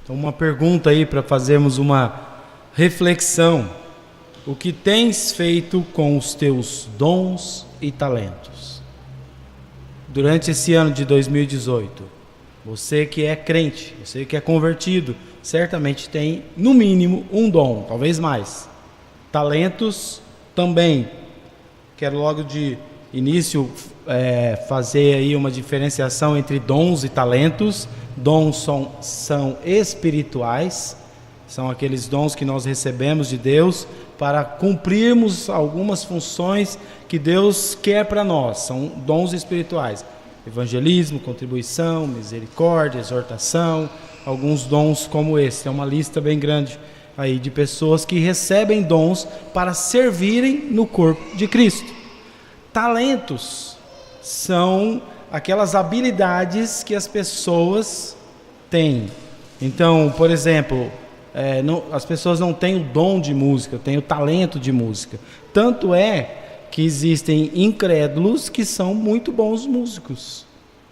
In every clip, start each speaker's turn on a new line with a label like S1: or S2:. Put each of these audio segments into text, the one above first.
S1: Então, uma pergunta aí para fazermos uma reflexão: o que tens feito com os teus dons e talentos? Durante esse ano de 2018, você que é crente, você que é convertido, certamente tem no mínimo um dom, talvez mais. Talentos também. Quero logo de início fazer aí uma diferenciação entre dons e talentos. Dons são espirituais, são aqueles dons que nós recebemos de Deus para cumprirmos algumas funções que Deus quer para nós. São dons espirituais: evangelismo, contribuição, misericórdia, exortação, alguns dons como esse. Tem uma lista bem grande aí de pessoas que recebem dons para servirem no corpo de Cristo. Talentos são aquelas habilidades que as pessoas têm. Então, por exemplo, as pessoas não têm o dom de música, têm o talento de música. Tanto é que existem incrédulos que são muito bons músicos.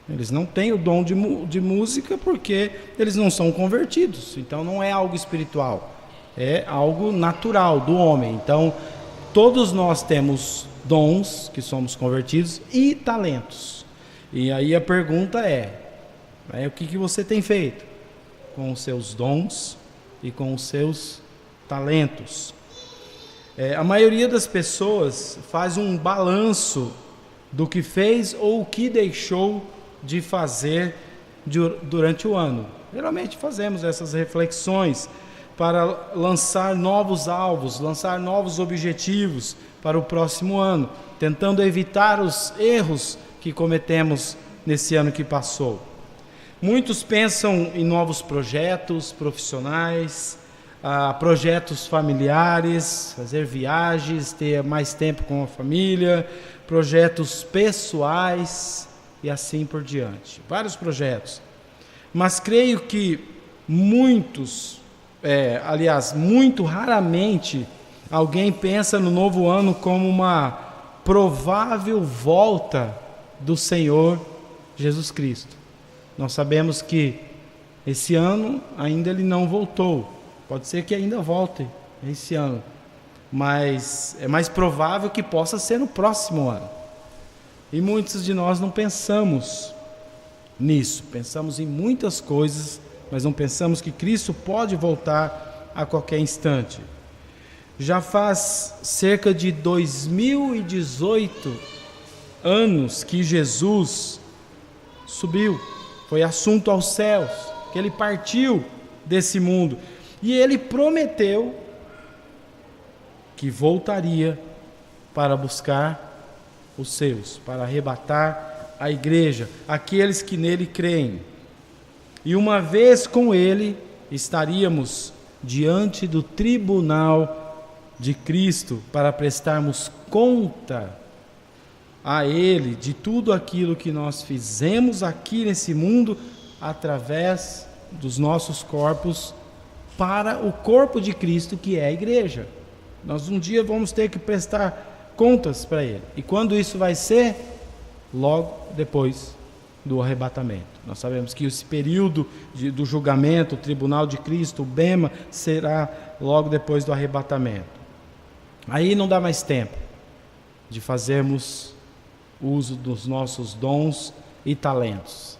S1: Eles não têm o dom de música porque eles não são convertidos. Então não é algo espiritual, é algo natural do homem. Então todos nós temos dons, que somos convertidos, e talentos. E aí a pergunta o que você tem feito com os seus dons e com os seus talentos? A maioria das pessoas faz um balanço do que fez ou o que deixou de fazer durante o ano. Geralmente fazemos essas reflexões para lançar novos alvos, lançar novos objetivos para o próximo ano, tentando evitar os erros que cometemos nesse ano que passou. Muitos pensam em novos projetos profissionais, projetos familiares, fazer viagens, ter mais tempo com a família, projetos pessoais e assim por diante. Vários projetos. Mas creio que muito raramente alguém pensa no novo ano como uma provável volta do Senhor Jesus Cristo. Nós sabemos que esse ano ainda ele não voltou. Pode ser que ainda volte esse ano, mas é mais provável que possa ser no próximo ano. E muitos de nós não pensamos nisso. Pensamos em muitas coisas, mas não pensamos que Cristo pode voltar a qualquer instante. Já faz cerca de 2018 anos que Jesus subiu, foi assunto aos céus, que ele partiu desse mundo. E ele prometeu que voltaria para buscar os seus, para arrebatar a igreja, aqueles que nele creem. E uma vez com ele, estaríamos diante do tribunal de Cristo para prestarmos conta a ele de tudo aquilo que nós fizemos aqui nesse mundo através dos nossos corpos para o corpo de Cristo, que é a igreja. Nós um dia vamos ter que prestar contas para ele. E quando isso vai ser? Logo depois do arrebatamento. Nós sabemos que esse período do julgamento, o tribunal de Cristo, o bema, será logo depois do arrebatamento. Aí não dá mais tempo de fazermos uso dos nossos dons e talentos.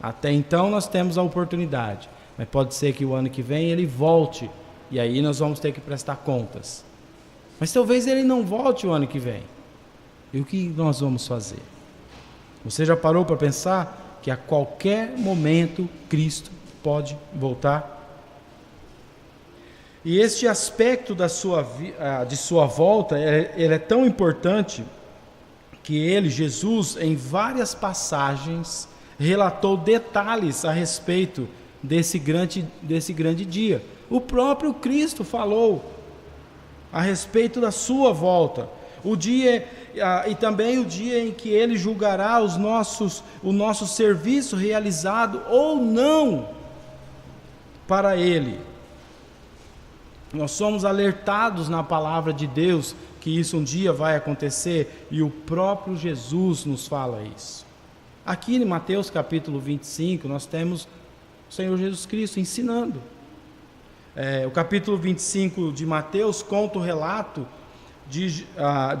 S1: Até então nós temos a oportunidade, mas pode ser que o ano que vem ele volte, e aí nós vamos ter que prestar contas. Mas talvez ele não volte o ano que vem. E o que nós vamos fazer? Você já parou para pensar que a qualquer momento Cristo pode voltar? E este aspecto de sua volta, ele é tão importante que Jesus, em várias passagens, relatou detalhes a respeito desse grande dia. O próprio Cristo falou a respeito da sua volta. O dia e também o dia em que ele julgará o nosso serviço realizado ou não para ele. Nós somos alertados na palavra de Deus que isso um dia vai acontecer, e o próprio Jesus nos fala isso. Aqui em Mateus capítulo 25, nós temos o Senhor Jesus Cristo ensinando O capítulo 25 de Mateus conta o relato de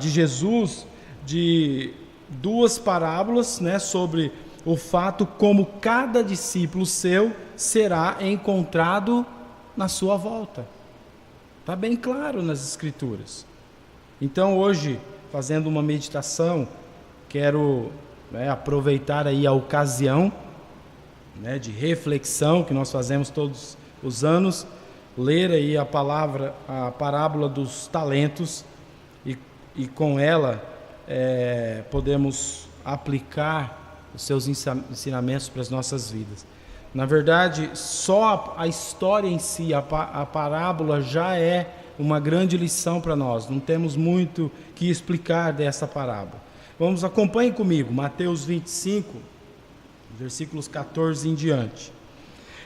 S1: Jesus, de duas parábolas, né, sobre o fato como cada discípulo seu será encontrado na sua volta. Está bem claro nas Escrituras. Então hoje, fazendo uma meditação, quero aproveitar aí a ocasião, né, de reflexão que nós fazemos todos os anos, ler aí a parábola dos talentos e com ela podemos aplicar os seus ensinamentos para as nossas vidas. Na verdade, só a história em si, a parábola já é uma grande lição para nós. Não temos muito que explicar dessa parábola. Acompanhem comigo, Mateus 25, versículos 14 em diante.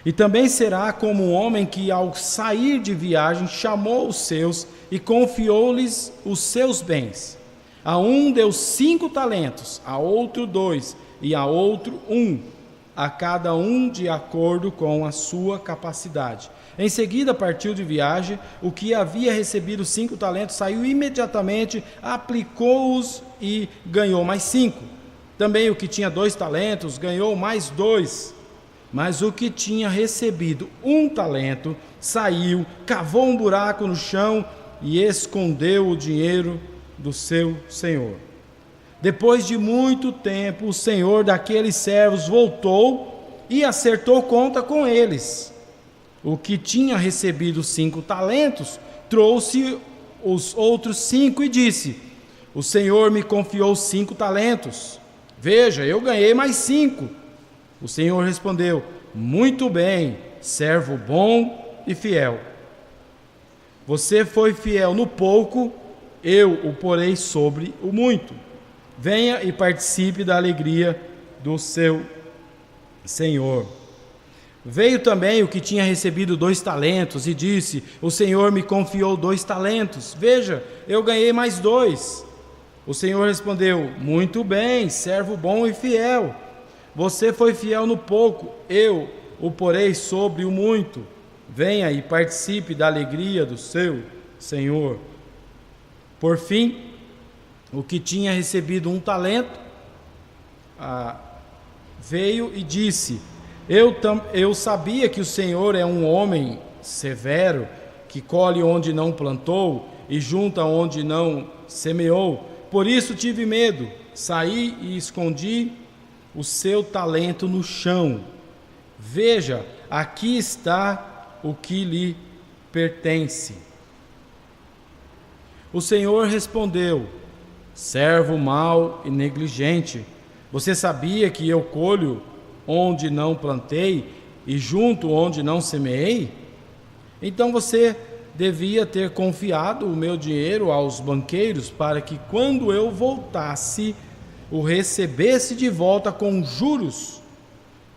S1: E também será como um homem que, ao sair de viagem, chamou os seus e confiou-lhes os seus bens. A um deu 5 talentos, a outro 2 e a outro 1, a cada um de acordo com a sua capacidade. Em seguida partiu de viagem. O que havia recebido 5 talentos saiu imediatamente, aplicou-os e ganhou mais 5. Também o que tinha 2 talentos ganhou mais 2. Mas o que tinha recebido 1 talento saiu, cavou um buraco no chão e escondeu o dinheiro do seu senhor. Depois de muito tempo, o senhor daqueles servos voltou e acertou conta com eles. O que tinha recebido 5 talentos trouxe os outros 5 e disse: o senhor me confiou 5 talentos. Veja, eu ganhei mais 5. O senhor respondeu: muito bem, servo bom e fiel. Você foi fiel no pouco, eu o porei sobre o muito. Venha e participe da alegria do seu senhor. Veio também o que tinha recebido 2 talentos e disse: o senhor me confiou 2 talentos. Veja, eu ganhei mais 2. O senhor respondeu: muito bem, servo bom e fiel. Você foi fiel no pouco, eu o porei sobre o muito. Venha e participe da alegria do seu senhor. Por fim, o que tinha recebido 1 talento veio e disse: eu sabia que o Senhor é um homem severo, que colhe onde não plantou e junta onde não semeou. Por isso tive medo, saí e escondi o seu talento no chão. Veja, aqui está o que lhe pertence. O Senhor respondeu: servo mau e negligente, você sabia que eu colho onde não plantei e junto onde não semeei? Então você devia ter confiado o meu dinheiro aos banqueiros, para que quando eu voltasse, o recebesse de volta com juros.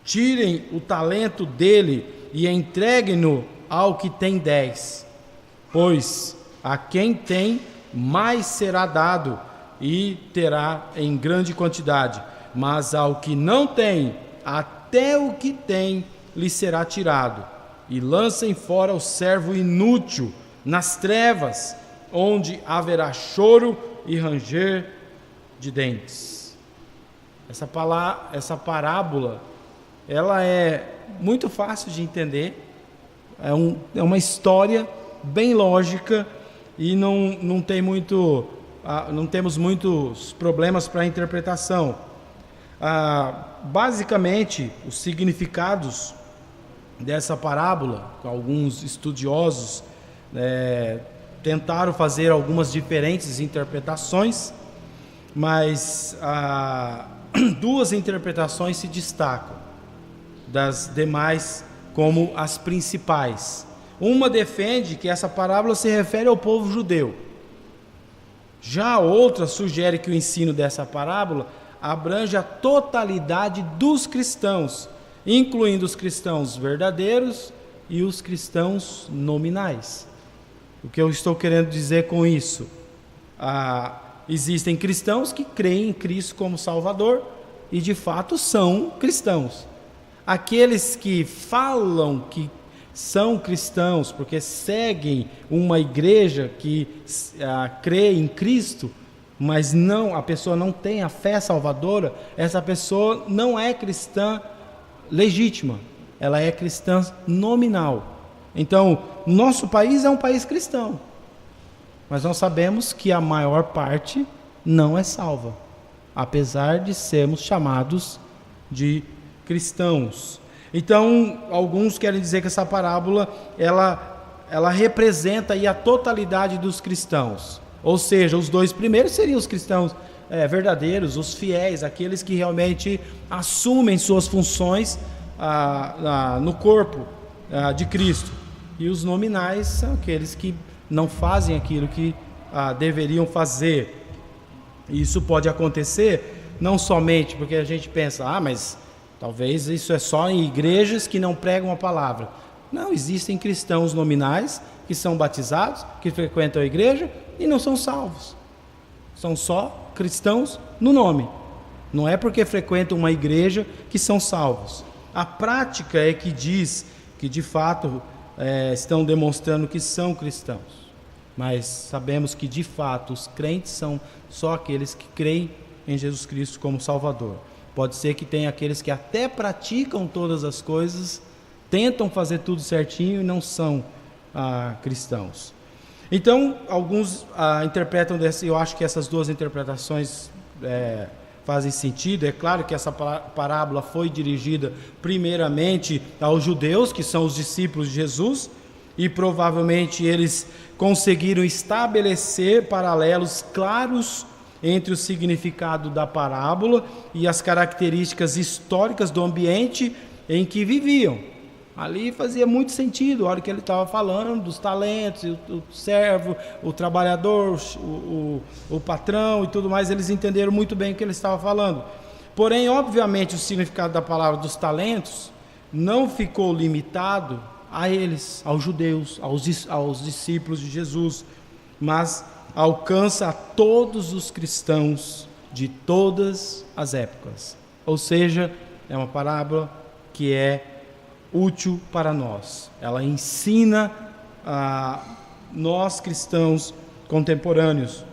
S1: Tirem o talento dele e entreguem-no ao que tem 10, pois a quem tem, mais será dado e terá em grande quantidade, mas ao que não tem, até o que tem lhe será tirado. E lancem fora o servo inútil nas trevas, onde haverá choro e ranger de dentes. Essa parábola, ela é muito fácil de entender, é uma história bem lógica e não temos muitos problemas para a interpretação. Basicamente, os significados dessa parábola, alguns estudiosos tentaram fazer algumas diferentes interpretações, mas 2 interpretações se destacam das demais como as principais. Uma defende que essa parábola se refere ao povo judeu. Já a outra sugere que o ensino dessa parábola abrange a totalidade dos cristãos, incluindo os cristãos verdadeiros e os cristãos nominais. O que eu estou querendo dizer com isso? Existem cristãos que creem em Cristo como Salvador e de fato são cristãos. Aqueles que falam que são cristãos, porque seguem uma igreja que crê em Cristo, mas a pessoa não tem a fé salvadora, essa pessoa não é cristã legítima, ela é cristã nominal. Então, nosso país é um país cristão, mas nós sabemos que a maior parte não é salva, apesar de sermos chamados de cristãos. Então, alguns querem dizer que essa parábola, ela representa aí a totalidade dos cristãos. Ou seja, os dois primeiros seriam os cristãos verdadeiros, os fiéis, aqueles que realmente assumem suas funções no corpo de Cristo. E os nominais são aqueles que não fazem aquilo que deveriam fazer. E isso pode acontecer não somente porque a gente pensa, mas talvez isso é só em igrejas que não pregam a palavra. Não, existem cristãos nominais que são batizados, que frequentam a igreja e não são salvos. São só cristãos no nome. Não é porque frequentam uma igreja que são salvos. A prática é que diz que de fato estão demonstrando que são cristãos. Mas sabemos que de fato os crentes são só aqueles que creem em Jesus Cristo como Salvador. Pode ser que tenha aqueles que até praticam todas as coisas, tentam fazer tudo certinho e não são cristãos. Então, alguns interpretam eu acho que essas duas interpretações fazem sentido. É claro que essa parábola foi dirigida primeiramente aos judeus, que são os discípulos de Jesus, e provavelmente eles conseguiram estabelecer paralelos claros entre o significado da parábola e as características históricas do ambiente em que viviam. Ali fazia muito sentido a hora que ele estava falando dos talentos, o servo, o trabalhador, o patrão e tudo mais. Eles entenderam muito bem o que ele estava falando. Porém, obviamente, o significado da palavra dos talentos não ficou limitado a eles, aos judeus, aos discípulos de Jesus, mas alcança a todos os cristãos de todas as épocas. Ou seja, é uma parábola que é útil para nós. Ela ensina a nós cristãos contemporâneos.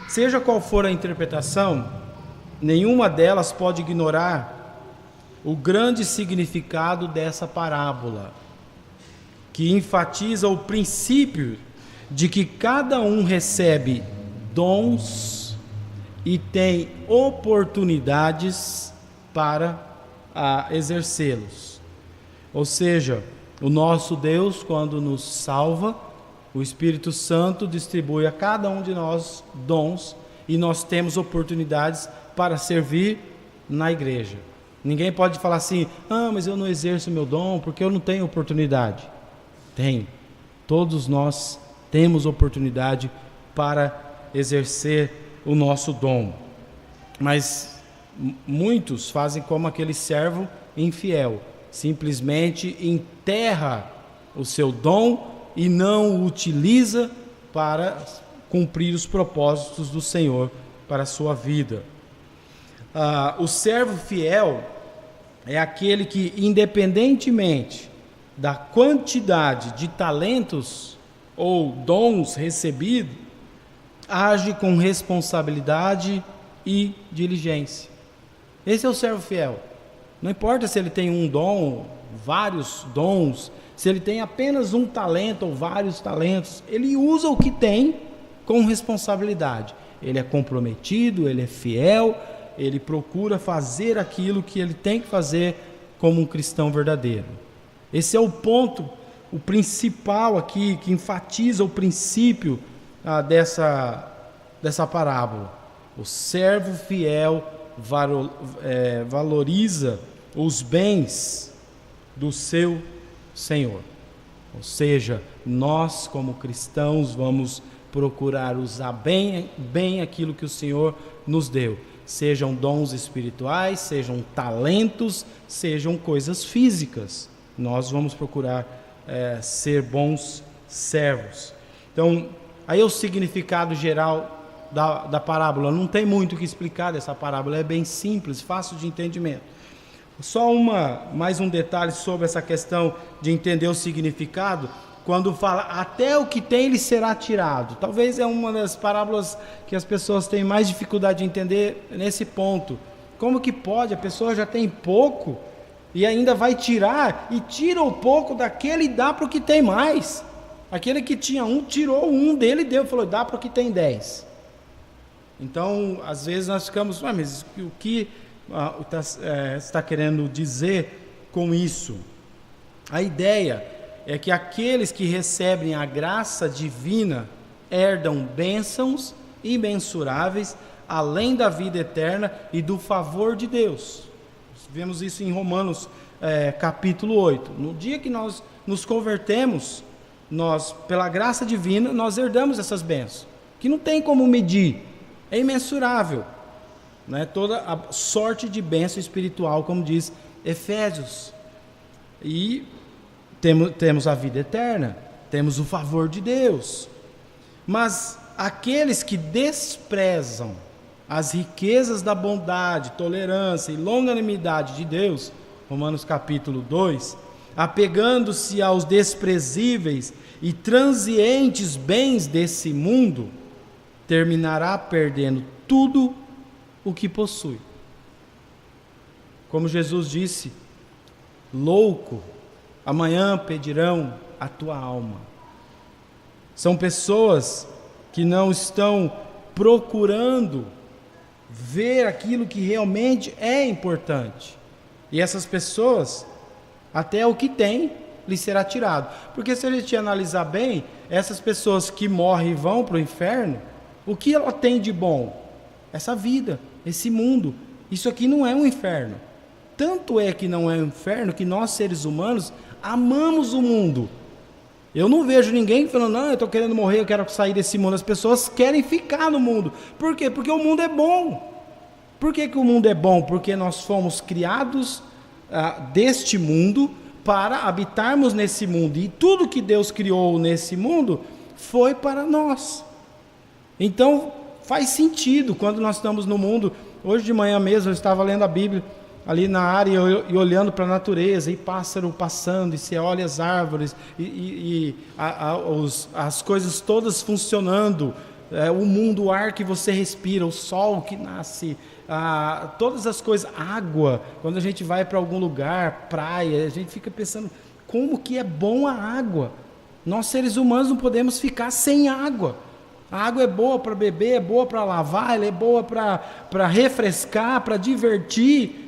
S1: Seja qual for a interpretação, nenhuma delas pode ignorar o grande significado dessa parábola, que enfatiza o princípio de que cada um recebe dons e tem oportunidades para exercê-los. Ou seja, o nosso Deus, quando nos salva, o Espírito Santo distribui a cada um de nós dons e nós temos oportunidades para servir na igreja. Ninguém pode falar assim, mas eu não exerço meu dom porque eu não tenho oportunidade. Tem. Todos nós temos oportunidade para exercer o nosso dom. Mas muitos fazem como aquele servo infiel, simplesmente enterra o seu dom e não o utiliza para cumprir os propósitos do Senhor para a sua vida. O servo fiel é aquele que, independentemente da quantidade de talentos ou dons recebidos, age com responsabilidade e diligência. Esse é o servo fiel. Não importa se ele tem um dom, vários dons, se ele tem apenas um talento ou vários talentos, ele usa o que tem com responsabilidade. Ele é comprometido, ele é fiel, ele procura fazer aquilo que ele tem que fazer como um cristão verdadeiro. Esse é o ponto, o principal aqui, que enfatiza o princípio dessa parábola. O servo fiel valoriza os bens do seu Senhor. Ou seja, nós como cristãos vamos procurar usar bem aquilo que o Senhor nos deu. Sejam dons espirituais, sejam talentos, sejam coisas físicas. Nós vamos procurar ser bons servos. Então, aí o significado geral da parábola. Não tem muito o que explicar dessa parábola, é bem simples, fácil de entendimento. Só mais um detalhe sobre essa questão de entender o significado. Quando fala, até o que tem lhe será tirado. Talvez é uma das parábolas que as pessoas têm mais dificuldade de entender nesse ponto. Como que pode? A pessoa já tem pouco e ainda vai tirar, e tira o pouco daquele e dá para o que tem mais. Aquele que tinha um, tirou um dele e deu, falou, dá para o que tem 10. Então, às vezes nós ficamos, mas o que está querendo dizer com isso? A ideia é que aqueles que recebem a graça divina herdam bênçãos imensuráveis, além da vida eterna e do favor de Deus. Vemos isso em Romanos capítulo 8. No dia que nós nos convertemos, nós, pela graça divina, nós herdamos essas bênçãos, que não tem como medir, é imensurável, né? Toda a sorte de bênção espiritual, como diz Efésios. E temos a vida eterna, temos o favor de Deus. Mas aqueles que desprezam as riquezas da bondade, tolerância e longanimidade de Deus, Romanos capítulo 2, apegando-se aos desprezíveis e transientes bens desse mundo, terminará perdendo tudo o que possui. Como Jesus disse, louco, amanhã pedirão a tua alma. São pessoas que não estão procurando ver aquilo que realmente é importante. E essas pessoas, até o que tem, lhe será tirado. Porque se a gente analisar bem, essas pessoas que morrem e vão para o inferno, o que ela tem de bom? Essa vida, esse mundo. Isso aqui não é um inferno. Tanto é que não é um inferno que nós, seres humanos, amamos o mundo. Eu não vejo ninguém falando, não, eu estou querendo morrer, eu quero sair desse mundo. As pessoas querem ficar no mundo. Por quê? Porque o mundo é bom. Por que o mundo é bom? Porque nós fomos criados deste mundo para habitarmos nesse mundo. E tudo que Deus criou nesse mundo foi para nós. Então, faz sentido quando nós estamos no mundo. Hoje de manhã mesmo eu estava lendo a Bíblia ali na área e olhando para a natureza, e pássaro passando, e você olha as árvores, as coisas todas funcionando, o mundo, o ar que você respira, o sol que nasce, todas as coisas, água, quando a gente vai para algum lugar, praia, a gente fica pensando, como que é bom a água. Nós seres humanos não podemos ficar sem água. A água é boa para beber, é boa para lavar, ela é boa para refrescar, para divertir.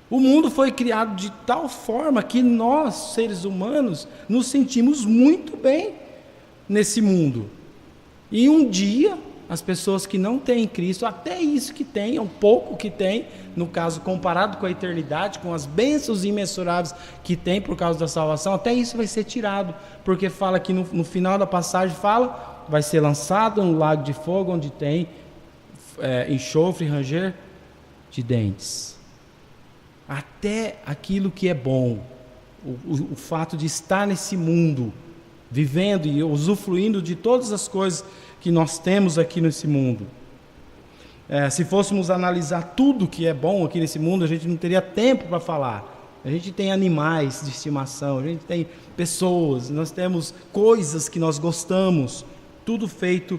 S1: O mundo foi criado de tal forma que nós, seres humanos, nos sentimos muito bem nesse mundo. E um dia, as pessoas que não têm Cristo, até isso que têm, um pouco que têm, no caso comparado com a eternidade, com as bênçãos imensuráveis que tem por causa da salvação, até isso vai ser tirado, porque fala que no final da passagem, vai ser lançado no lago de fogo, onde tem enxofre e ranger de dentes. Até aquilo que é bom, o fato de estar nesse mundo, vivendo e usufruindo de todas as coisas que nós temos aqui nesse mundo. Se fôssemos analisar tudo que é bom aqui nesse mundo, a gente não teria tempo para falar. A gente tem animais de estimação, a gente tem pessoas, nós temos coisas que nós gostamos, tudo feito,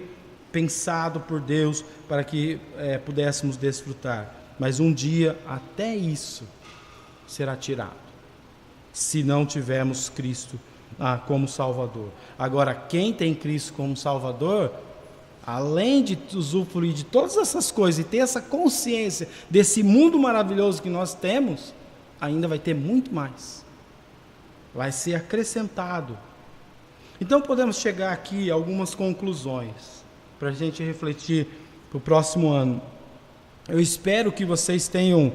S1: pensado por Deus para que pudéssemos desfrutar. Mas um dia até isso será tirado, se não tivermos Cristo como Salvador. Agora, quem tem Cristo como Salvador, além de usufruir de todas essas coisas e ter essa consciência desse mundo maravilhoso que nós temos, ainda vai ter muito mais, vai ser acrescentado. Então podemos chegar aqui a algumas conclusões para a gente refletir para o próximo ano. Eu espero que vocês tenham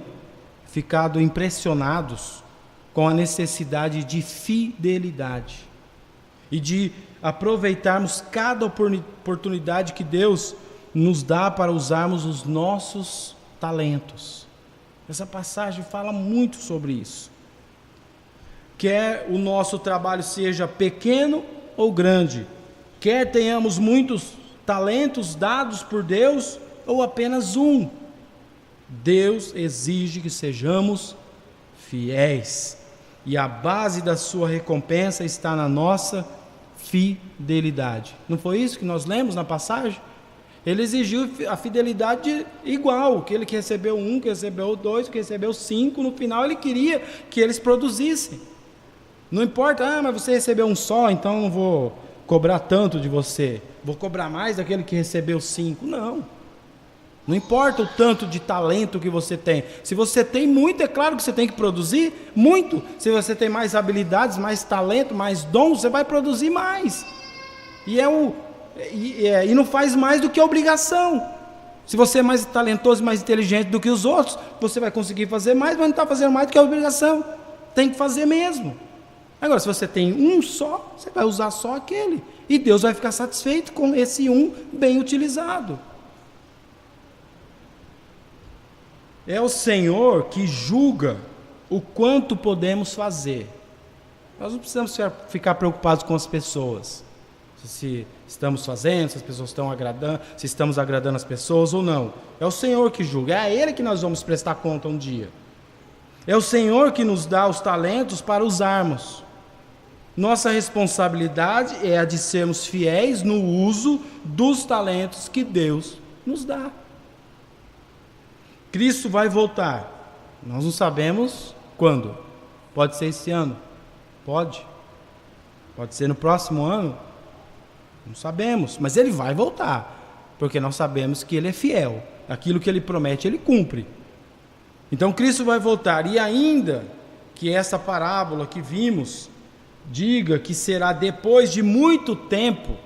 S1: ficado impressionados com a necessidade de fidelidade e de aproveitarmos cada oportunidade que Deus nos dá para usarmos os nossos talentos. Essa passagem fala muito sobre isso. Quer o nosso trabalho seja pequeno ou grande, quer tenhamos muitos talentos dados por Deus ou apenas um, Deus exige que sejamos fiéis, e a base da sua recompensa está na nossa fidelidade. Não foi isso que nós lemos na passagem? Ele exigiu a fidelidade igual, aquele que recebeu 1, que recebeu 2, que recebeu 5, no final ele queria que eles produzissem. Não importa, mas você recebeu um só, então não vou cobrar tanto de você, vou cobrar mais daquele que recebeu 5. Não importa o tanto de talento que você tem. Se você tem muito, é claro que você tem que produzir muito. Se você tem mais habilidades, mais talento, mais dom, você vai produzir mais. E não faz mais do que obrigação. Se você é mais talentoso, mais inteligente do que os outros, você vai conseguir fazer mais, mas não está fazendo mais do que a obrigação. Tem que fazer mesmo. Agora, se você tem um só, você vai usar só aquele. E Deus vai ficar satisfeito com esse um bem utilizado. É o Senhor que julga o quanto podemos fazer. Nós não precisamos ficar preocupados com as pessoas. Se estamos fazendo, se as pessoas estão agradando, se estamos agradando as pessoas ou não. É o Senhor que julga, é a Ele que nós vamos prestar conta um dia. É o Senhor que nos dá os talentos para usarmos. Nossa responsabilidade é a de sermos fiéis no uso dos talentos que Deus nos dá. Cristo vai voltar. Nós não sabemos quando. Pode ser esse ano? Pode. Pode ser no próximo ano? Não sabemos, mas Ele vai voltar, porque nós sabemos que Ele é fiel. Aquilo que Ele promete, Ele cumpre. Então Cristo vai voltar, e ainda que essa parábola que vimos diga que será depois de muito tempo,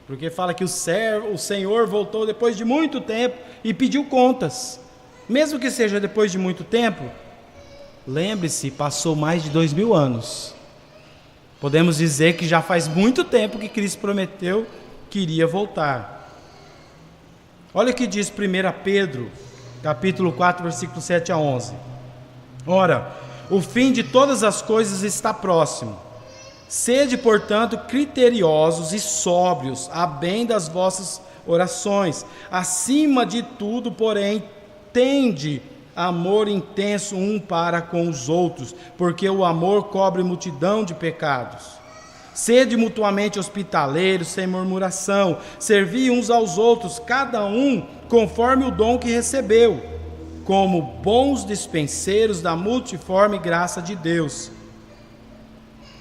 S1: porque fala que o Senhor voltou depois de muito tempo e pediu contas. Mesmo que seja depois de muito tempo, lembre-se, passou mais de 2000 anos. Podemos dizer que já faz muito tempo que Cristo prometeu que iria voltar. Olha o que diz 1 Pedro, capítulo 4, versículo 7 a 11. Ora, o fim de todas as coisas está próximo. Sede, portanto, criteriosos e sóbrios, a bem das vossas orações. Acima de tudo, porém, tende amor intenso um para com os outros, porque o amor cobre multidão de pecados. Sede mutuamente hospitaleiros, sem murmuração, servi uns aos outros, cada um conforme o dom que recebeu, como bons dispenseiros da multiforme graça de Deus.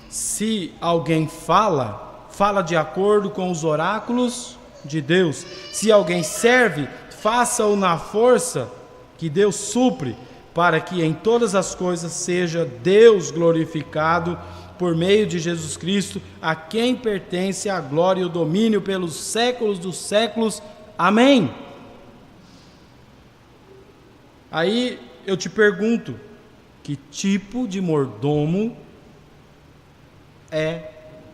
S1: Se alguém fala de acordo com os oráculos de Deus. Se alguém serve, faça-o na força que Deus supre, para que em todas as coisas seja Deus glorificado por meio de Jesus Cristo, a quem pertence a glória e o domínio pelos séculos dos séculos. Amém. Aí eu te pergunto, que tipo de mordomo é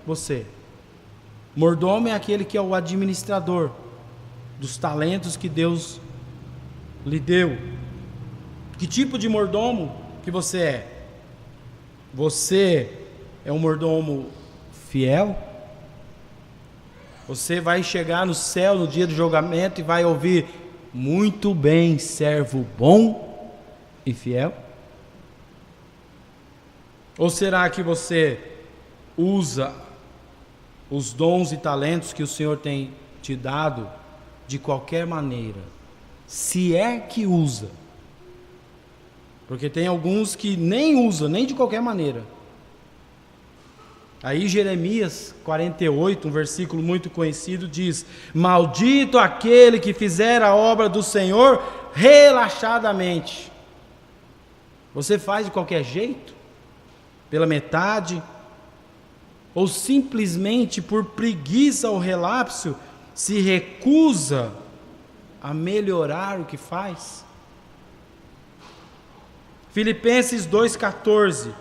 S1: você? Mordomo é aquele que é o administrador dos talentos que Deus lhe deu. Que tipo de mordomo que você é? Você é um mordomo fiel? Você vai chegar no céu no dia do julgamento e vai ouvir: muito bem, servo bom e fiel? Ou será que você usa os dons e talentos que o Senhor tem te dado de qualquer maneira? Se é que usa. Porque tem alguns que nem usam, nem de qualquer maneira. Aí Jeremias 48, um versículo muito conhecido, diz: maldito aquele que fizer a obra do Senhor relaxadamente. Você faz de qualquer jeito? Pela metade? Ou simplesmente por preguiça ou relapso se recusa a melhorar o que faz? Filipenses 2,14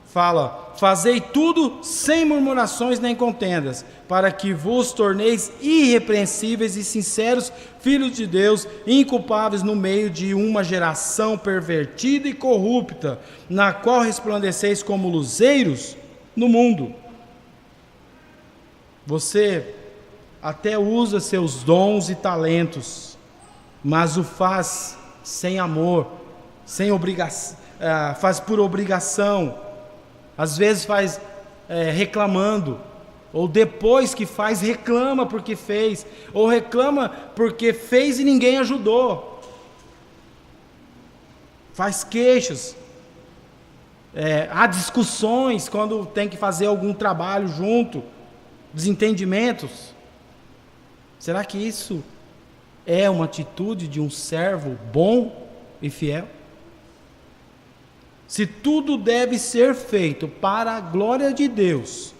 S1: fala: fazei tudo sem murmurações nem contendas, para que vos torneis irrepreensíveis e sinceros, filhos de Deus, inculpáveis no meio de uma geração pervertida e corrupta, na qual resplandeceis como luzeiros no mundo. Você até usa seus dons e talentos, mas o faz sem amor, sem obrigação, faz por obrigação, às vezes faz reclamando, ou depois que faz, reclama porque fez, ou reclama porque fez e ninguém ajudou, faz queixas, há discussões quando tem que fazer algum trabalho junto, desentendimentos. Será que isso é uma atitude de um servo bom e fiel? Se tudo deve ser feito para a glória de Deus,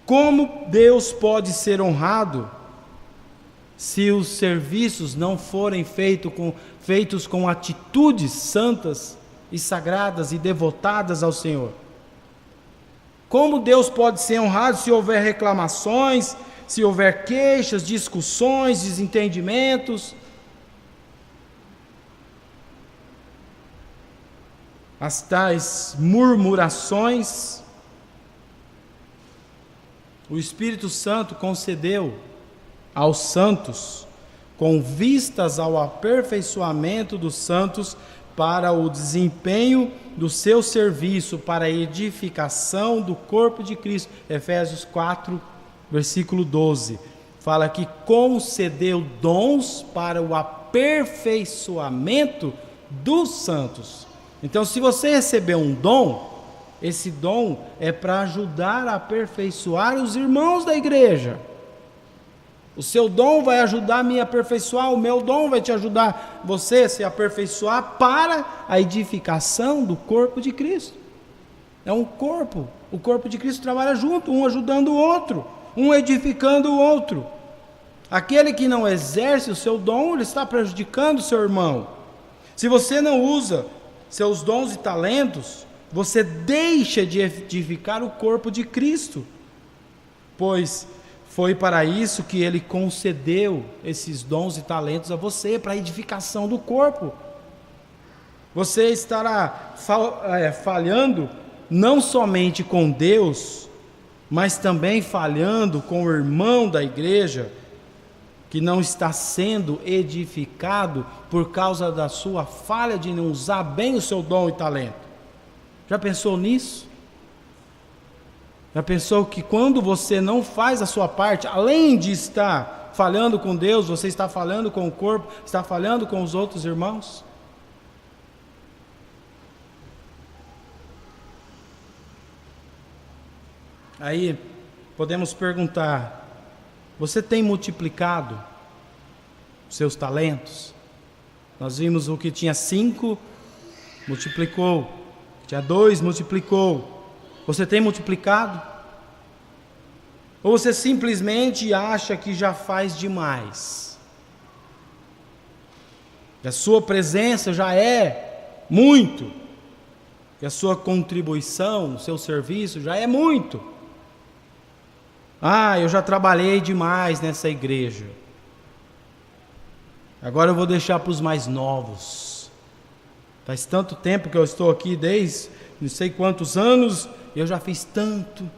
S1: como Deus pode ser honrado se os serviços não forem feitos com atitudes santas e sagradas e devotadas ao Senhor? Como Deus pode ser honrado se houver reclamações, se houver queixas, discussões, desentendimentos? As tais murmurações. O Espírito Santo concedeu aos santos, com vistas ao aperfeiçoamento dos santos, para o desempenho do seu serviço, para a edificação do corpo de Cristo. Efésios 4, versículo 12. Fala que concedeu dons para o aperfeiçoamento dos santos. Então, se você receber um dom, esse dom é para ajudar a aperfeiçoar os irmãos da igreja. O seu dom vai ajudar a me aperfeiçoar, o meu dom vai te ajudar você a se aperfeiçoar para a edificação do corpo de Cristo. É um corpo, o corpo de Cristo trabalha junto, um ajudando o outro, um edificando o outro. Aquele que não exerce o seu dom, ele está prejudicando o seu irmão. Se você não usa seus dons e talentos, você deixa de edificar o corpo de Cristo, pois foi para isso que Ele concedeu esses dons e talentos a você, para a edificação do corpo. Você estará falhando não somente com Deus, mas também falhando com o irmão da igreja, que não está sendo edificado por causa da sua falha de não usar bem o seu dom e talento. Já pensou nisso? Já pensou que quando você não faz a sua parte, além de estar falhando com Deus, você está falhando com o corpo, está falhando com os outros irmãos? Aí podemos perguntar: você tem multiplicado os seus talentos? Nós vimos o que tinha 5, multiplicou, o que tinha 2, multiplicou. Você tem multiplicado? Ou você simplesmente acha que já faz demais? Que a sua presença já é muito? Que a sua contribuição, o seu serviço já é muito? Eu já trabalhei demais nessa igreja. Agora eu vou deixar para os mais novos. Faz tanto tempo que eu estou aqui, desde não sei quantos anos, e eu já fiz tanto.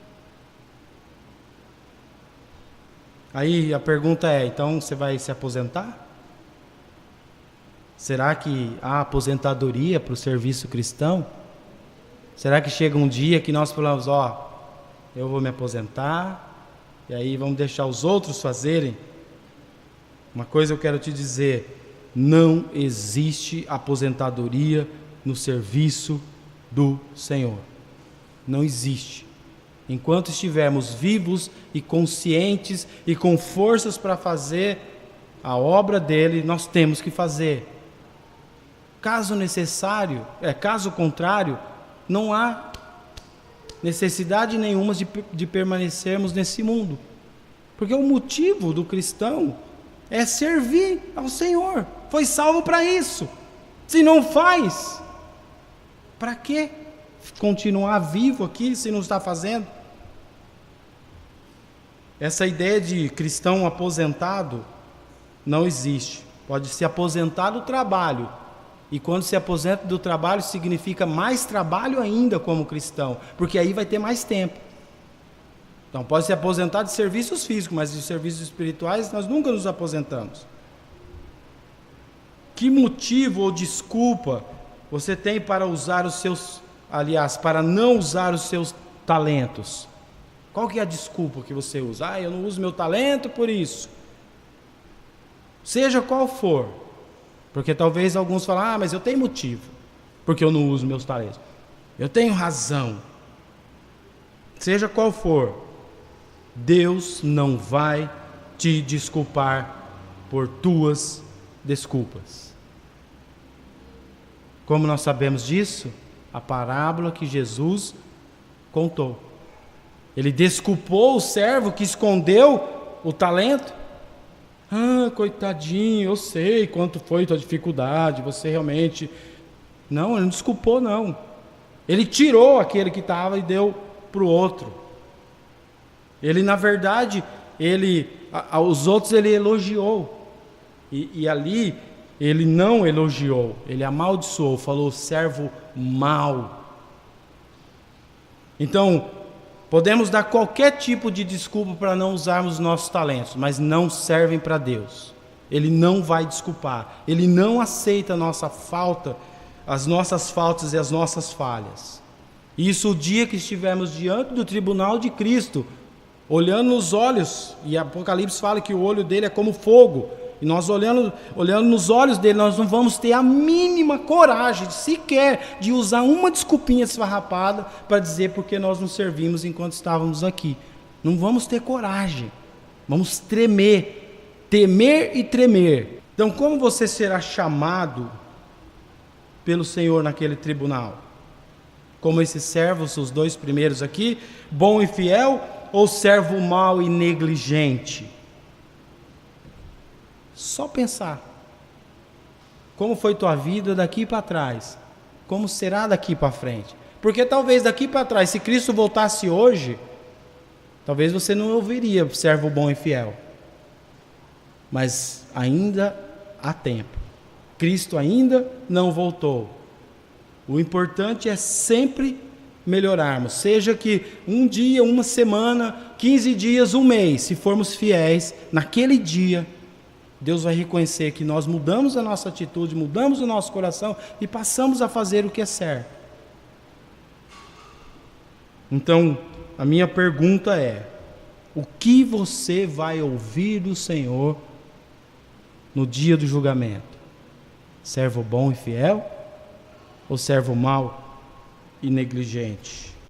S1: Aí a pergunta é: então você vai se aposentar? Será que há aposentadoria para o serviço cristão? Será que chega um dia que nós falamos: eu vou me aposentar, e aí vamos deixar os outros fazerem? Uma coisa eu quero te dizer: não existe aposentadoria no serviço do Senhor. Não existe. Enquanto estivermos vivos e conscientes e com forças para fazer a obra dele, nós temos que fazer. Caso contrário, não há necessidade nenhuma de permanecermos nesse mundo. Porque o motivo do cristão é servir ao Senhor. Foi salvo para isso. Se não faz, para que continuar vivo aqui se não está fazendo? Essa ideia de cristão aposentado não existe. Pode se aposentar do trabalho, e quando se aposenta do trabalho significa mais trabalho ainda como cristão, porque aí vai ter mais tempo. Então pode se aposentar de serviços físicos, mas de serviços espirituais nós nunca nos aposentamos. Que motivo ou desculpa você tem para usar os seus, aliás, para não usar os seus talentos? Qual que é a desculpa que você usa? Eu não uso meu talento por isso. Seja qual for. Porque talvez alguns falem, mas eu tenho motivo, porque eu não uso meus talentos. Eu tenho razão. Seja qual for, Deus não vai te desculpar por tuas desculpas. Como nós sabemos disso? A parábola que Jesus contou. Ele desculpou o servo que escondeu o talento. Coitadinho, eu sei quanto foi tua dificuldade, você realmente... Não, ele não desculpou, não. Ele tirou aquele que estava e deu para o outro. Ele, na verdade, aos outros ele elogiou. E ali ele não elogiou, ele amaldiçoou, falou servo mau. Então, podemos dar qualquer tipo de desculpa para não usarmos nossos talentos, mas não servem para Deus. Ele não vai desculpar. Ele não aceita a nossa falta, as nossas faltas e as nossas falhas. Isso o dia que estivermos diante do tribunal de Cristo, olhando nos olhos, e Apocalipse fala que o olho dele é como fogo, e nós olhando nos olhos dele, nós não vamos ter a mínima coragem, sequer, de usar uma desculpinha esfarrapada para dizer porque nós não servimos enquanto estávamos aqui. Não vamos ter coragem, vamos tremer, temer e tremer. Então, como você será chamado pelo Senhor naquele tribunal? Como esses servos, os dois primeiros aqui, bom e fiel, ou servo mau e negligente? Só pensar. Como foi tua vida daqui para trás? Como será daqui para frente? Porque talvez daqui para trás, se Cristo voltasse hoje, talvez você não ouviria servo bom e fiel. Mas ainda há tempo. Cristo ainda não voltou. O importante é sempre melhorarmos. Seja que um dia, uma semana, 15 dias, um mês, se formos fiéis, naquele dia, Deus vai reconhecer que nós mudamos a nossa atitude, mudamos o nosso coração e passamos a fazer o que é certo. Então, a minha pergunta é: o que você vai ouvir do Senhor no dia do julgamento? Servo bom e fiel ou servo mau e negligente?